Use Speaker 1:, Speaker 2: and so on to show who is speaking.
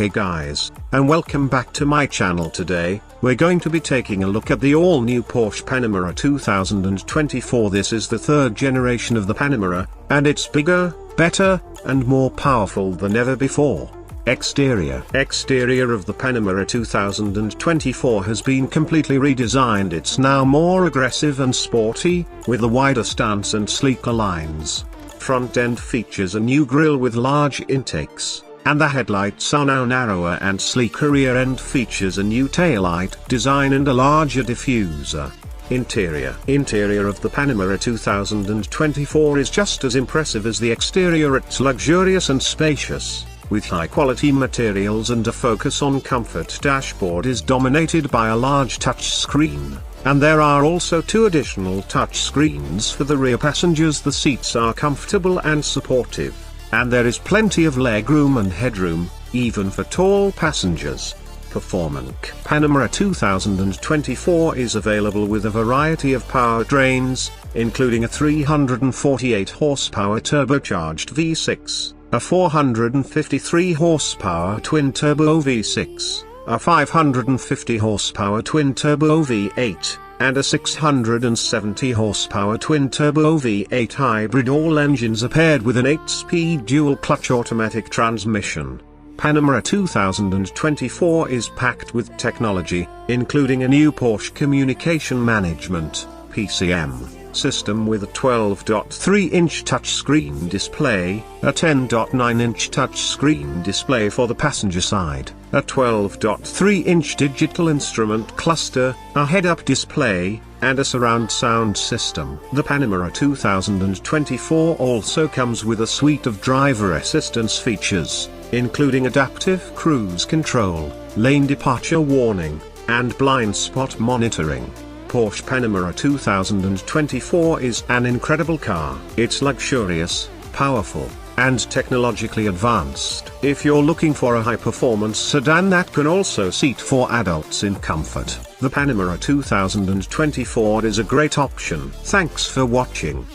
Speaker 1: Hey guys, and welcome back to my channel. Today, we're going to be taking a look at the all-new Porsche Panamera 2024. This is the third generation of the Panamera, and it's bigger, better, and more powerful than ever before. Exterior of the Panamera 2024 has been completely redesigned. It's now more aggressive and sporty, with a wider stance and sleeker lines. Front end features a new grille with large intakes, and the headlights are now narrower and sleeker. Rear end features a new taillight design and a larger diffuser. Interior of the Panamera 2024 is just as impressive as the exterior. It's luxurious and spacious, with high-quality materials and a focus on comfort. Dashboard is dominated by a large touchscreen, and there are also two additional touchscreens for the rear passengers. The seats are comfortable and supportive, and there is plenty of legroom and headroom, even for tall passengers. Performance Panamera 2024 is available with a variety of powertrains, including a 348 horsepower turbocharged V6, a 453 horsepower twin-turbo V6, a 550 horsepower twin-turbo V8, and a 670 horsepower twin-turbo V8 hybrid. All engines are paired with an 8-speed dual-clutch automatic transmission. Panamera 2024 is packed with technology, including a new Porsche Communication Management (PCM) system with a 12.3-inch touchscreen display, a 10.9-inch touchscreen display for the passenger side, a 12.3-inch digital instrument cluster, a head-up display, and a surround sound system. The Panamera 2024 also comes with a suite of driver assistance features, including adaptive cruise control, lane departure warning, and blind spot monitoring. Porsche Panamera 2024 is an incredible car. It's luxurious, powerful, and technologically advanced. If you're looking for a high-performance sedan that can also seat 4 adults in comfort, the Panamera 2024 is a great option. Thanks for watching.